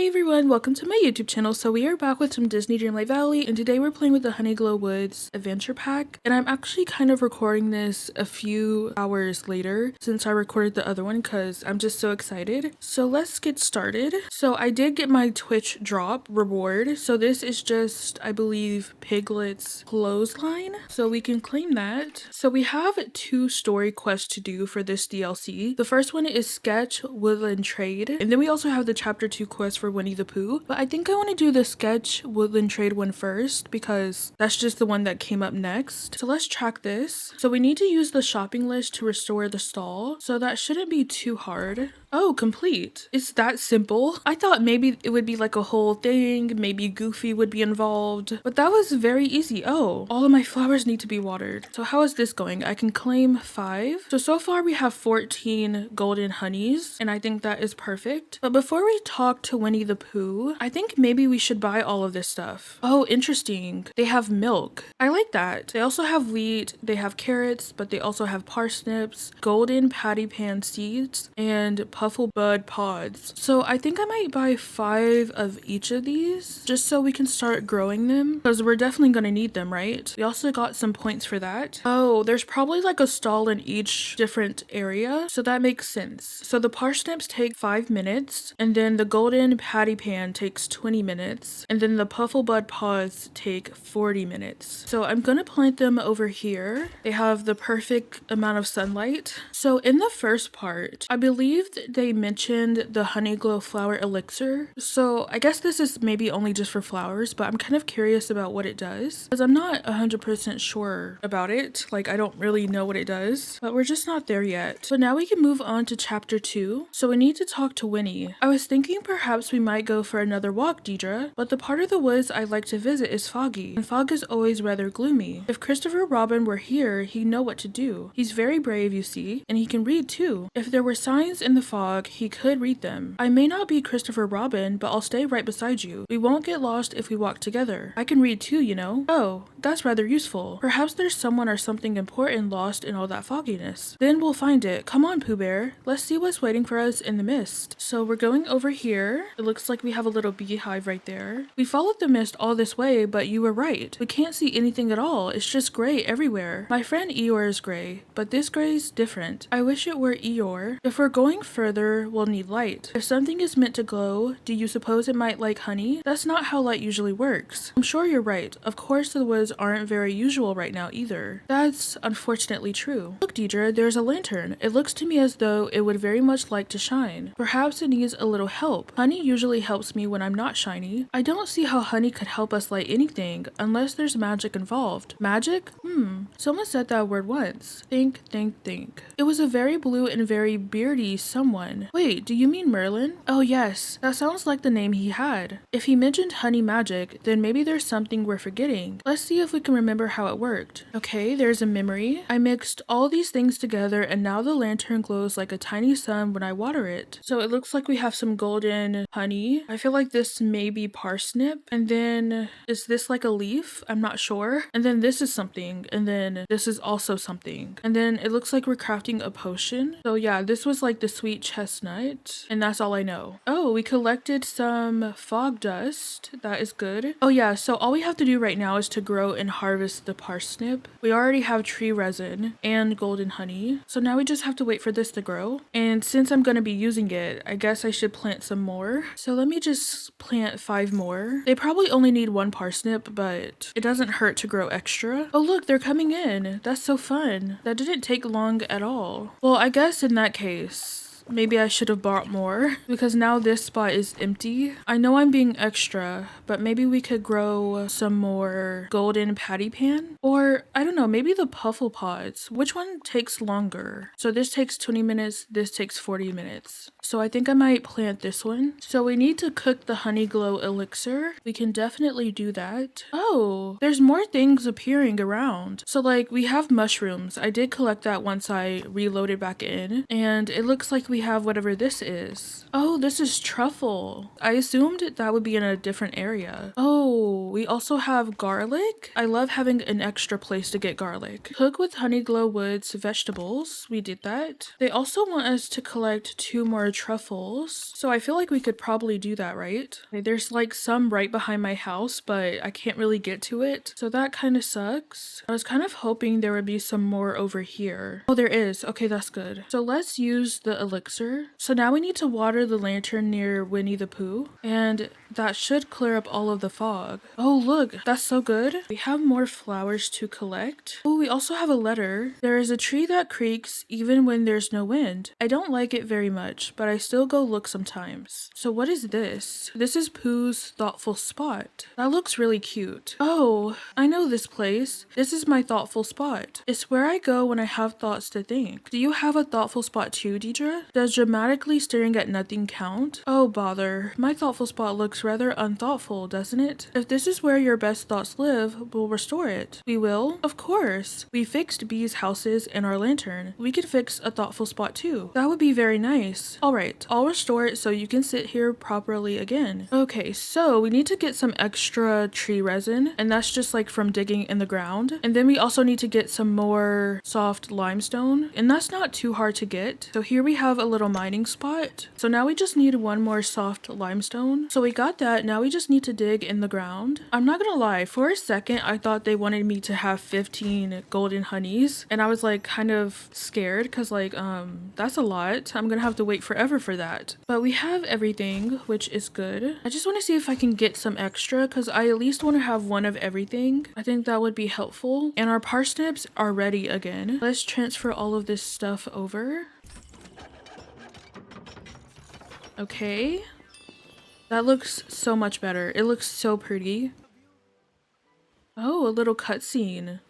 Hey everyone, welcome to my YouTube channel. So we are back with some Disney Dreamlight Valley, and today we're playing with the Honeyglow Woods Adventure Pack. And I'm actually kind of recording this a few hours later since I recorded the other one because I'm just so excited. So let's get started. So I did get my Twitch drop reward. So this is just, I believe, Piglet's clothesline. So we can claim that. So we have 2 story quests to do for this DLC. The first one is Sketch Woodland Trade, and then we also have the chapter 2 quest for Winnie the Pooh. But I think I want to do the Sketch Woodland Trade one first because that's just the one that came up next. So let's track this. So we need to use the shopping list to restore the stall. So that shouldn't be too hard. Oh, complete. It's that simple. I thought maybe it would be like a whole thing, maybe Goofy would be involved, but that was very easy. Oh, all of my flowers need to be watered. So how is this going? I can claim 5. So far we have 14 golden honeys, and I think that is perfect. But before we talk to Winnie the Pooh, I think maybe we should buy all of this stuff. Oh, interesting. They have milk. I like that. They also have wheat, they have carrots, but they also have parsnips, golden patty pan seeds, and puffle bud pods. So I think I might buy 5 of each of these just so we can start growing them because we're definitely going to need them, right? We also got some points for that. Oh, there's probably like a stall in each different area, so that makes sense. So the parsnips take 5 minutes, and then the golden patty pan takes 20 minutes, and then the puffle bud pods take 40 minutes. So I'm gonna plant them over here. They have the perfect amount of sunlight. So in the first part, I believe they mentioned the Honeyglow flower elixir. So I guess this is maybe only just for flowers, but I'm kind of curious about what it does because I'm not 100% sure about it. Like, I don't really know what it does, but we're just not there yet. So now we can move on to chapter 2. So we need to talk to Winnie. I was thinking perhaps we might go for another walk, Deidre, but the part of the woods I like to visit is foggy, and fog is always rather gloomy. If Christopher Robin were here, he'd know what to do. He's very brave, you see, and he can read too. If there were signs in the fog, he could read them. I may not be Christopher Robin, but I'll stay right beside you. We won't get lost if we walk together. I can read too, you know. Oh, that's rather useful. Perhaps there's someone or something important lost in all that fogginess. Then we'll find it. Come on, Pooh Bear. Let's see what's waiting for us in the mist. So we're going over here. It looks like we have a little beehive right there. We followed the mist all this way, but you were right. We can't see anything at all. It's just gray everywhere. My friend Eeyore is gray, but this gray's different. I wish it were Eeyore. If we're going further, we'll need light. If something is meant to glow, do you suppose it might like honey? That's not how light usually works. I'm sure you're right. Of course the woods aren't very usual right now either. That's unfortunately true. Look, Deidre, there's a lantern. It looks to me as though it would very much like to shine. Perhaps it needs a little help. Honey usually helps me when I'm not shiny. I don't see how honey could help us light anything unless there's magic involved. Magic? Someone said that word once. Think. It was a very blue and very beardy someone. Wait, do you mean Merlin? Oh yes, that sounds like the name he had. If he mentioned honey magic, then maybe there's something we're forgetting. Let's see if we can remember how it worked. Okay, there's a memory. I mixed all these things together and now the lantern glows like a tiny sun when I water it. So it looks like we have some golden honey. I feel like this may be parsnip. And then is this like a leaf? I'm not sure. And then this is something. And then this is also something. And then it looks like we're crafting a potion. So yeah, this was like the sweet chestnut. And that's all I know. Oh, we collected some fog dust. That is good. Oh yeah, so all we have to do right now is to grow and harvest the parsnip. We already have tree resin and golden honey. So now we just have to wait for this to grow. And since I'm going to be using it, I guess I should plant some more. So let me just plant 5 more. They probably only need 1 parsnip, but it doesn't hurt to grow extra. Oh look, they're coming in. That's so fun. That didn't take long at all. Well, I guess in that case, maybe I should have bought more because now this spot is empty. I know I'm being extra, but maybe we could grow some more golden patty pan, or I don't know, maybe the puffle pods. Which one takes longer? So this takes 20 minutes, this takes 40 minutes. So I think I might plant this one. So we need to cook the Honeyglow elixir. We can definitely do that. Oh, there's more things appearing around. So like we have mushrooms. I did collect that once I reloaded back in, and it looks like we we have whatever this is. Oh, this is truffle. I assumed that would be in a different area. Oh, we also have garlic. I love having an extra place to get garlic. Cook with Honeyglow Woods vegetables. We did that. They also want us to collect 2 more truffles. So I feel like we could probably do that, right? Okay, there's like some right behind my house, but I can't really get to it. So that kind of sucks. I was kind of hoping there would be some more over here. Oh, there is. Okay, that's good. So let's use the elixir. So now we need to water the lantern near Winnie the Pooh, and that should clear up all of the fog. Oh, look, that's so good. We have more flowers to collect. Oh, we also have a letter. There is a tree that creaks even when there's no wind. I don't like it very much, but I still go look sometimes. So what is this? This is Pooh's thoughtful spot. That looks really cute. Oh, I know this place. This is my thoughtful spot. It's where I go when I have thoughts to think. Do you have a thoughtful spot too, Deidre? Does dramatically staring at nothing count? Oh, bother. My thoughtful spot looks rather unthoughtful, doesn't it? If this is where your best thoughts live, we'll restore it. We will? Of course. We fixed Bee's houses and our lantern. We could fix a thoughtful spot too. That would be very nice. Alright, I'll restore it so you can sit here properly again. Okay, so we need to get some extra tree resin, and that's just like from digging in the ground. And then we also need to get some more soft limestone, and that's not too hard to get. So here we have a little mining spot. So now we just need 1 more soft limestone. So we got that. Now we just need to dig in the ground. I'm not gonna lie, for a second I thought they wanted me to have 15 golden honeys, and I was like kind of scared because like that's a lot. I'm gonna have to wait forever for that. But we have everything, which is good. I just want to see if I can get some extra because I at least want to have 1 of everything. I think that would be helpful. And our parsnips are ready again. Let's transfer all of this stuff over. Okay. That looks so much better. It looks so pretty. Oh, a little cutscene.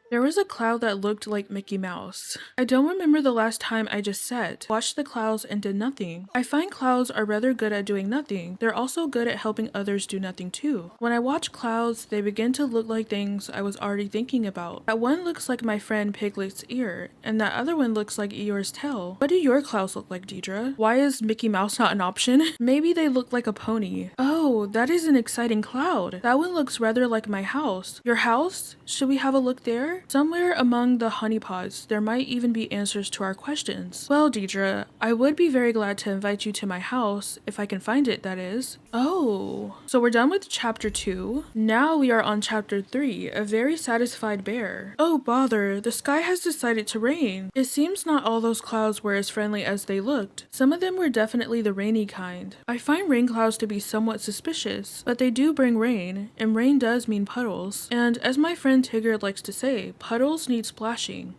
There was a cloud that looked like Mickey Mouse. I don't remember the last time I just sat, watched the clouds, and did nothing. I find clouds are rather good at doing nothing. They're also good at helping others do nothing too. When I watch clouds, they begin to look like things I was already thinking about. That one looks like my friend Piglet's ear, and that other one looks like Eeyore's tail. What do your clouds look like, Deidre? Why is Mickey Mouse not an option? Maybe they look like a pony. Oh, that is an exciting cloud. That one looks rather like my house. Your house? Should we have a look there? Somewhere among the honey pods, there might even be answers to our questions. Well, Deidre, I would be very glad to invite you to my house, if I can find it, that is. Oh, so we're done with chapter 2. Now we are on chapter 3, a very satisfied bear. Oh, bother, the sky has decided to rain. It seems not all those clouds were as friendly as they looked. Some of them were definitely the rainy kind. I find rain clouds to be somewhat suspicious, but they do bring rain, and rain does mean puddles. And as my friend Tigger likes to say, puddles need splashing.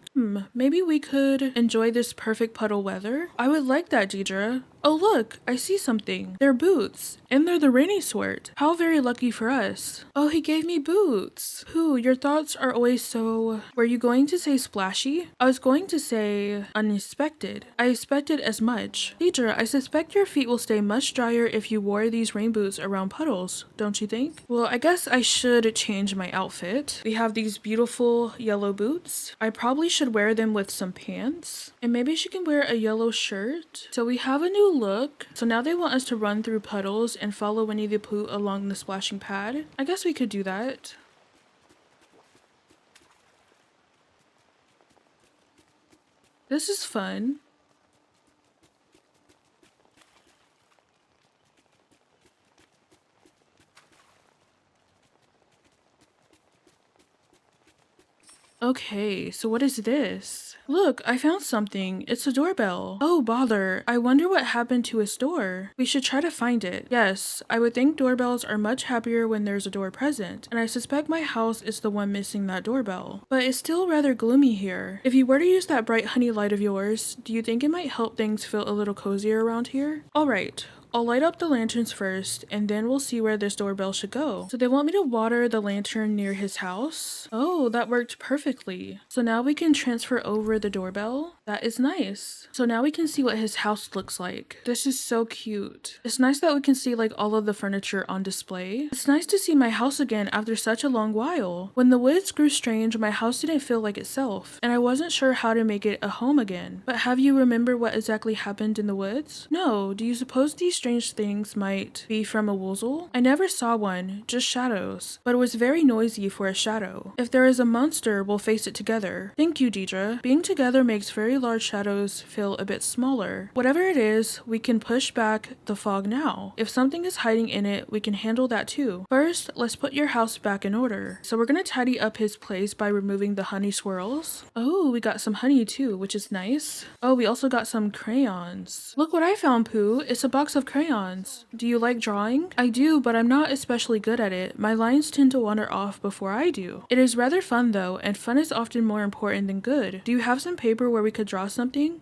Maybe we could enjoy this perfect puddle weather? I would like that, Deidre. Oh look, I see something. They're boots, and they're the rainy sort. How very lucky for us. Oh, he gave me boots. Pooh, your thoughts are always so... Were you going to say splashy? I was going to say unexpected. I expected as much. Deidre, I suspect your feet will stay much drier if you wore these rain boots around puddles, don't you think? Well, I guess I should change my outfit. We have these beautiful yellow boots. I probably should wear them with some pants, and maybe she can wear a yellow shirt. So we have a new look. So now they want us to run through puddles and follow Winnie the Pooh along the splashing pad. I guess we could do that. This is fun. Okay, so what is this? Look, I found something. It's a doorbell. Oh, bother. I wonder what happened to his door. We should try to find it. Yes, I would think doorbells are much happier when there's a door present, and I suspect my house is the one missing that doorbell. But it's still rather gloomy here. If you were to use that bright honey light of yours, do you think it might help things feel a little cozier around here? Alright. I'll light up the lanterns first, and then we'll see where this doorbell should go. So they want me to water the lantern near his house. Oh, that worked perfectly. So now we can transfer over the doorbell. That is nice. So now we can see what his house looks like. This is so cute. It's nice that we can see like all of the furniture on display. It's nice to see my house again after such a long while. When the woods grew strange, my house didn't feel like itself, and I wasn't sure how to make it a home again. But have you remembered what exactly happened in the woods? No, do you suppose these strange things might be from a woozle? I never saw one, just shadows, but it was very noisy for a shadow. If there is a monster, we'll face it together. Thank you, Deidre. Being together makes very large shadows feel a bit smaller. Whatever it is, we can push back the fog now. If something is hiding in it, we can handle that too. First, let's put your house back in order. So we're gonna tidy up his place by removing the honey swirls. Oh, we got some honey too, which is nice. Oh, we also got some crayons. Look what I found, Pooh. It's a box of crayons. Do you like drawing? I do, but I'm not especially good at it. My lines tend to wander off before I do. It is rather fun though, and fun is often more important than good. Do you have some paper where we could draw something?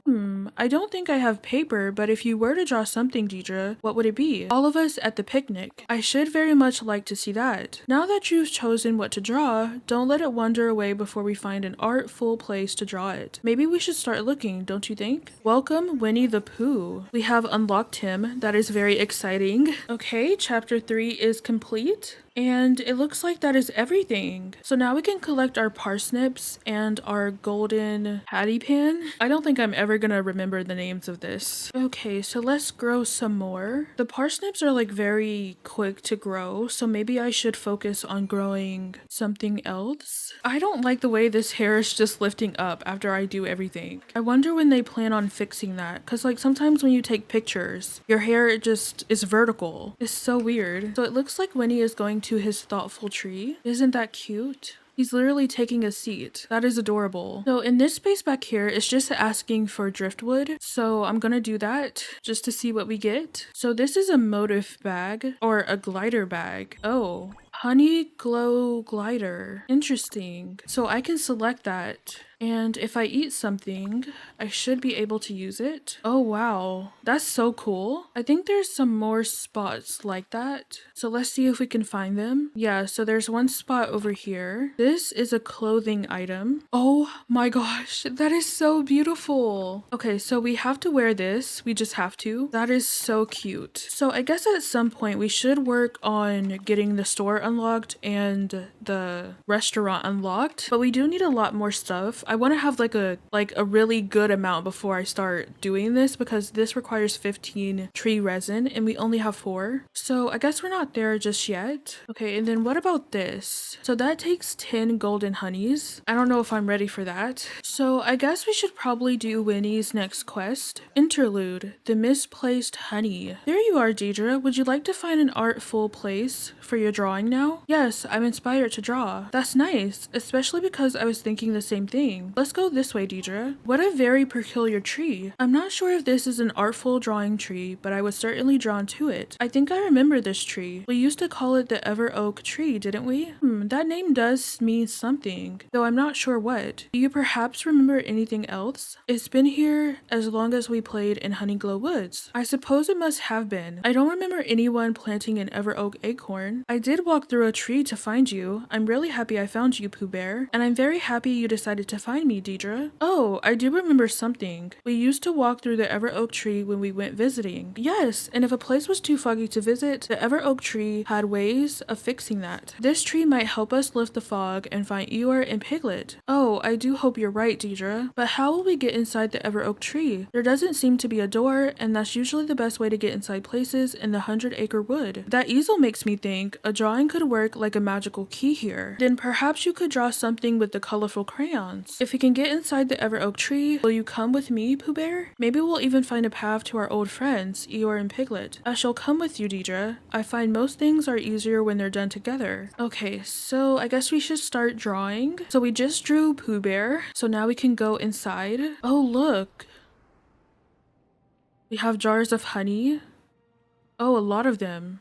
I don't think I have paper, but if you were to draw something, Deidre, what would it be? All of us at the picnic. I should very much like to see that. Now that you've chosen what to draw, don't let it wander away before we find an artful place to draw it. Maybe we should start looking, don't you think? Welcome, Winnie the Pooh. We have unlocked him. That is very exciting. Okay, chapter 3 is complete. And it looks like that is everything. So now we can collect our parsnips and our golden patty pan. I don't think I'm ever gonna remember the names of this. Okay, so let's grow some more. The parsnips are like very quick to grow, so maybe I should focus on growing something else. I don't like the way this hair is just lifting up after I do everything. I wonder when they plan on fixing that, because like sometimes when you take pictures, your hair just is vertical. It's so weird. So it looks like Winnie is going to his thoughtful tree. Isn't that cute? He's literally taking a seat. That is adorable. So in this space back here, it's just asking for driftwood. So I'm gonna do that just to see what we get. So this is a motif bag or a glider bag. Oh, Honeyglow glider. Interesting. So I can select that. And if I eat something, I should be able to use it. Oh, wow. That's so cool. I think there's some more spots like that. So let's see if we can find them. Yeah, so there's one spot over here. This is a clothing item. Oh my gosh, that is so beautiful. Okay, so we have to wear this. We just have to. That is so cute. So I guess at some point we should work on getting the store unlocked and the restaurant unlocked, but we do need a lot more stuff. I want to have like a really good amount before I start doing this, because this requires 15 tree resin and we only have 4. So I guess we're not there just yet. Okay, and then what about this? So that takes 10 golden honeys. I don't know if I'm ready for that. So I guess we should probably do Winnie's next quest. Interlude, the misplaced honey. There you are, Deidre. Would you like to find an artful place for your drawing now? Yes, I'm inspired to draw. That's nice, especially because I was thinking the same thing. Let's go this way, Deidre. What a very peculiar tree. I'm not sure if this is an artful drawing tree, but I was certainly drawn to it. I think I remember this tree. We used to call it the Ever Oak tree, didn't we? That name does mean something, though I'm not sure what. Do you perhaps remember anything else? It's been here as long as we played in Honeyglow Woods. I suppose it must have been. I don't remember anyone planting an Ever Oak acorn. I did walk through a tree to find you. I'm really happy I found you, Pooh Bear, and I'm very happy you decided to find me, Deidre. Oh, I do remember something. We used to walk through the Ever Oak tree when we went visiting. Yes, and if a place was too foggy to visit, the Ever Oak tree had ways of fixing that. This tree might help us lift the fog and find Eeyore and Piglet. Oh, I do hope you're right, Deidre. But how will we get inside the Ever Oak tree? There doesn't seem to be a door, and that's usually the best way to get inside places in the 100-acre wood. That easel makes me think a drawing could work like a magical key here. Then perhaps you could draw something with the colorful crayons. If we can get inside the Ever Oak tree, will you come with me, Pooh Bear? Maybe we'll even find a path to our old friends, Eeyore and Piglet. I shall come with you, Deidre. I find most things are easier when they're done together. Okay, so I guess we should start drawing. So we just drew Pooh Bear, so now we can go inside. Oh, look. We have jars of honey. Oh, a lot of them.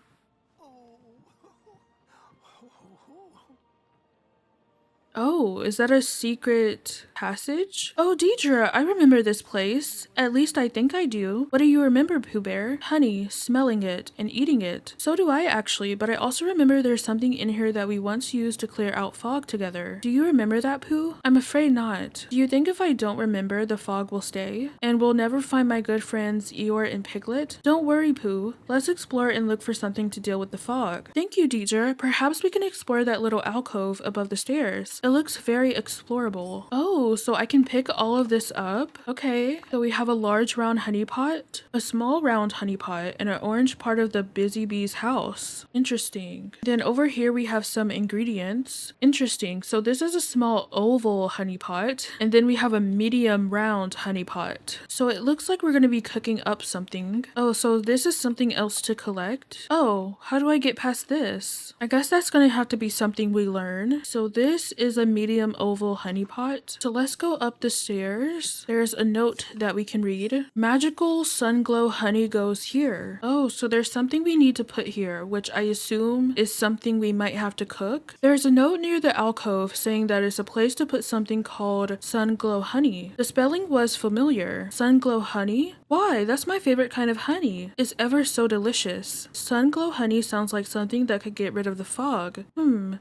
Oh, is that a secret Passage? Oh, Deidre, I remember this place. At least I think I do. What do you remember, Pooh Bear? Honey, smelling it, and eating it. So do I actually, but I also remember there's something in here that we once used to clear out fog together. Do you remember that, Pooh? I'm afraid not. Do you think if I don't remember, the fog will stay? And we'll never find my good friends Eeyore and Piglet? Don't worry, Pooh. Let's explore and look for something to deal with the fog. Thank you, Deidre. Perhaps we can explore that little alcove above the stairs. It looks very explorable. Oh, so I can pick all of this up? Okay. So we have a large round honey pot, a small round honey pot, and an orange part of the busy bee's house. Interesting. Then over here we have some ingredients. Interesting. So this is a small oval honey pot, and then we have a medium round honey pot. So it looks like we're going to be cooking up something. Oh, so this is something else to collect. Oh, how do I get past this? I guess that's going to have to be something we learn. So this is a medium oval honey pot. So let's go up the stairs. There's a note that we can read. Magical sun glow honey goes here. Oh, so there's something we need to put here, which I assume is something we might have to cook. There's a note near the alcove saying that it's a place to put something called sun glow honey. The spelling was familiar. Sun glow honey? Why? That's my favorite kind of honey. It's ever so delicious. Sun glow honey sounds like something that could get rid of the fog.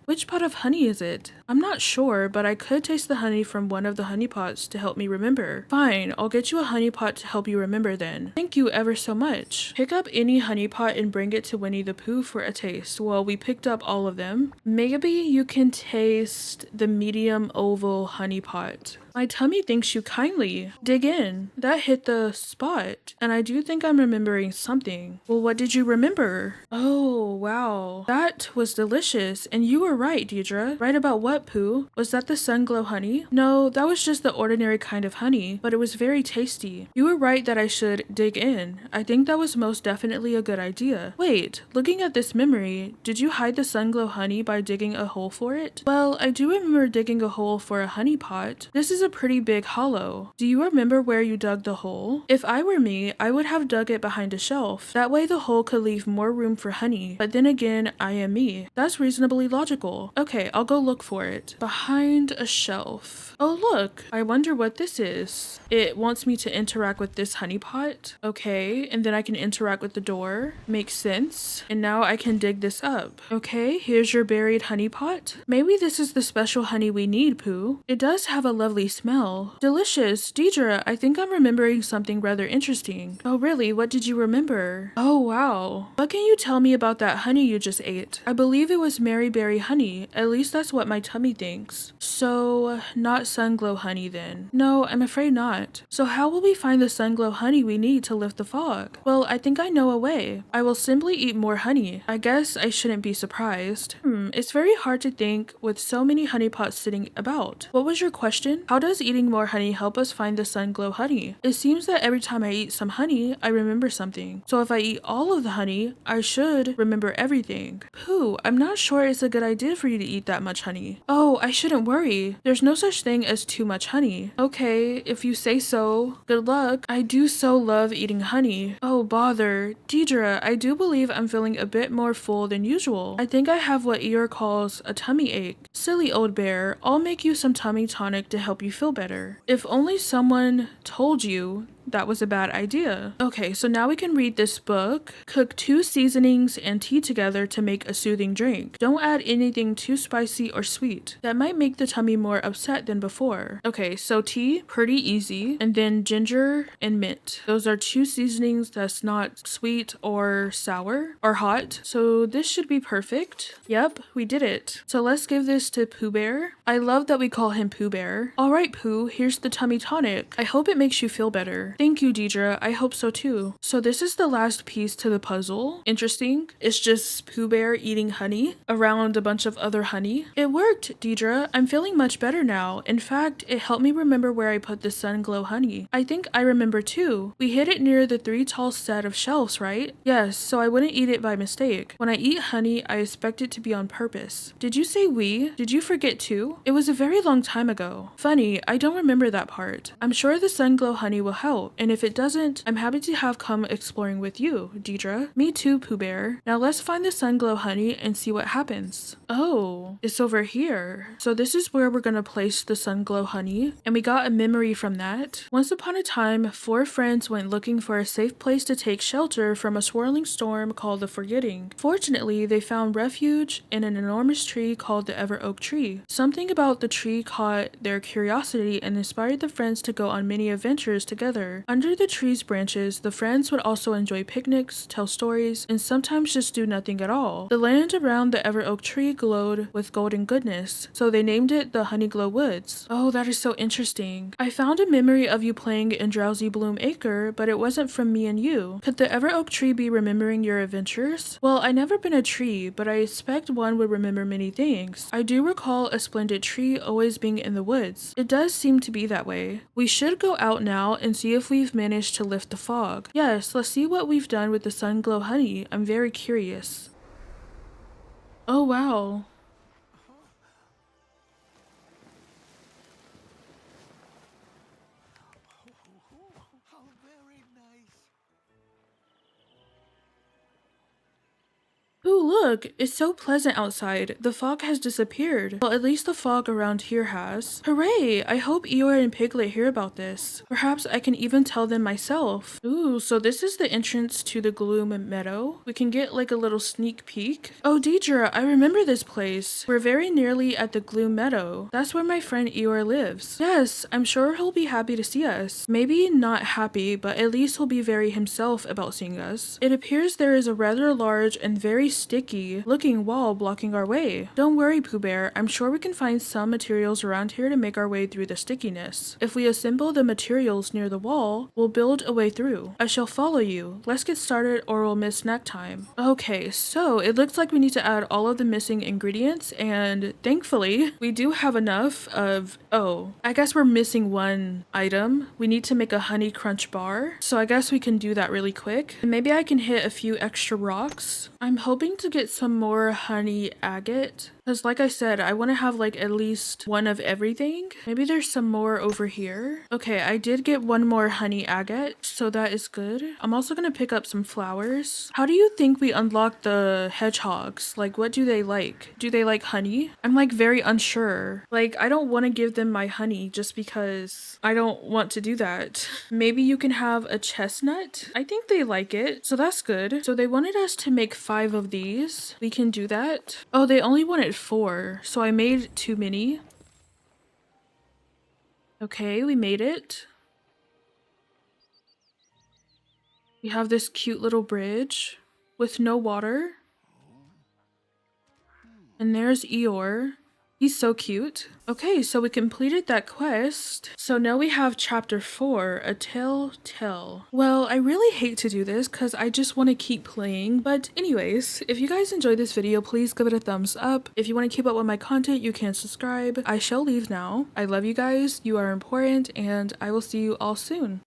Which pot of honey is it? I'm not sure, but I could taste the honey from one of the honey pots to help me remember. Fine, I'll get you a honey pot to help you remember then. Thank you ever so much. Pick up any honey pot and bring it to Winnie the Pooh for a taste. Well, we picked up all of them. Maybe you can taste the medium oval honey pot. My tummy thanks you kindly. Dig in. That hit the spot. And I do think I'm remembering something. Well, what did you remember? Oh, wow. That was delicious. And you were right, Deidre. Right about what, Pooh? Was that the sun glow honey? No, that was just the ordinary kind of honey, but it was very tasty. You were right that I should dig in. I think that was most definitely a good idea. Wait, looking at this memory, did you hide the sun glow honey by digging a hole for it? Well, I do remember digging a hole for a honey pot. This is a pretty big hollow. Do you remember where you dug the hole? If I were me, I would have dug it behind a shelf. That way the hole could leave more room for honey. But then again, I am me. That's reasonably logical. Okay, I'll go look for it. Behind a shelf. Oh look, I wonder what this is. It wants me to interact with this honey pot. Okay, and then I can interact with the door. Makes sense. And now I can dig this up. Okay, here's your buried honey pot. Maybe this is the special honey we need, Pooh. It does have a lovely smell. Delicious. Deidre, I think I'm remembering something rather interesting. Oh really? What did you remember? Oh wow. What can you tell me about that honey you just ate? I believe it was Mary Berry honey. At least that's what my tummy thinks. So, not sun glow honey then. No, I'm afraid not. So how will we find the sun glow honey we need to lift the fog? Well, I think I know a way. I will simply eat more honey. I guess I shouldn't be surprised. It's very hard to think with so many honey pots sitting about. What was your question? How does eating more honey help us find the sun glow honey? It seems that every time I eat some honey, I remember something. So if I eat all of the honey, I should remember everything. Pooh, I'm not sure it's a good idea for you to eat that much honey. Oh, I shouldn't worry. There's no such thing as too much honey. Okay, if you say so. Good luck. I do so love eating honey. Oh, bother. Deidre, I do believe I'm feeling a bit more full than usual. I think I have what Eeyore calls a tummy ache. Silly old bear, I'll make you some tummy tonic to help you feel better. If only someone told you that was a bad idea. Okay, so now we can read this book. Cook 2 seasonings and tea together to make a soothing drink. Don't add anything too spicy or sweet. That might make the tummy more upset than before. Okay, so tea, pretty easy. And then ginger and mint. Those are 2 seasonings that's not sweet or sour or hot. So this should be perfect. Yep, we did it. So let's give this to Pooh Bear. I love that we call him Pooh Bear. All right, Pooh, here's the tummy tonic. I hope it makes you feel better. Thank you, Deidre. I hope so too. So this is the last piece to the puzzle. Interesting. It's just Pooh Bear eating honey around a bunch of other honey. It worked, Deidre. I'm feeling much better now. In fact, it helped me remember where I put the sun glow honey. I think I remember too. We hid it near the 3 tall set of shelves, right? Yes, so I wouldn't eat it by mistake. When I eat honey, I expect it to be on purpose. Did you say we? Did you forget too? It was a very long time ago. Funny, I don't remember that part. I'm sure the sun glow honey will help. out, and if it doesn't, I'm happy to have come exploring with you, Deidre. Me too, Pooh Bear. Now let's find the Sunglow honey and see what happens. Oh, it's over here. So this is where we're gonna place the Sunglow honey, and we got a memory from that. Once upon a time, 4 friends went looking for a safe place to take shelter from a swirling storm called the Forgetting. Fortunately, they found refuge in an enormous tree called the Ever Oak Tree. Something about the tree caught their curiosity and inspired the friends to go on many adventures together. Under the tree's branches, the friends would also enjoy picnics, tell stories, and sometimes just do nothing at all. The land around the Ever Oak Tree glowed with golden goodness, so they named it the Honeyglow Woods. Oh, that is so interesting. I found a memory of you playing in Drowsy Bloom Acre, but it wasn't from me and you. Could the Ever Oak Tree be remembering your adventures? Well, I never been a tree, but I expect one would remember many things. I do recall a splendid tree always being in the woods. It does seem to be that way. We should go out now and see if we've managed to lift the fog. Yes, let's see what we've done with the Sunglow honey. I'm very curious. Oh wow. How very nice. Ooh, look, it's so pleasant outside. The fog has disappeared. Well, at least the fog around here has. Hooray! I hope Eeyore and Piglet hear about this. Perhaps I can even tell them myself. Ooh, so this is the entrance to the Gloom Meadow. We can get like a little sneak peek. Oh, Deidre, I remember this place. We're very nearly at the Gloom Meadow. That's where my friend Eeyore lives. Yes, I'm sure he'll be happy to see us. Maybe not happy, but at least he'll be very himself about seeing us. It appears there is a rather large and very sticky looking wall blocking our way. Don't worry, Pooh Bear, I'm sure we can find some materials around here to make our way through the stickiness. If we assemble the materials near the wall, we'll build a way through. I shall follow you. Let's get started or we'll miss snack time. Okay, so it looks like we need to add all of the missing ingredients, and thankfully we do have enough of, oh, I guess we're missing one item. We need to make a honey crunch bar, so I guess we can do that really quick. And maybe I can hit a few extra rocks. I'm hoping to get some more honey agate, because like I said, I want to have like at least one of everything. Maybe there's some more over here. Okay, I did get one more honey agate, so that is good. I'm also going to pick up some flowers. How do you think we unlock the hedgehogs? Like, what do they like? Do they like honey? I'm like very unsure. Like, I don't want to give them my honey just because I don't want to do that. Maybe you can have a chestnut. I think they like it, so that's good. So they wanted us to make 5 of these. We can do that. Oh, they only wanted 4, so I made too many. Okay, we made it. We have this cute little bridge with no water. And there's Eeyore. He's so cute. Okay, so we completed that quest. So now we have chapter 4, A Tale Tell. Well, I really hate to do this because I just want to keep playing. But anyways, if you guys enjoyed this video, please give it a thumbs up. If you want to keep up with my content, you can subscribe. I shall leave now. I love you guys. You are important, and I will see you all soon.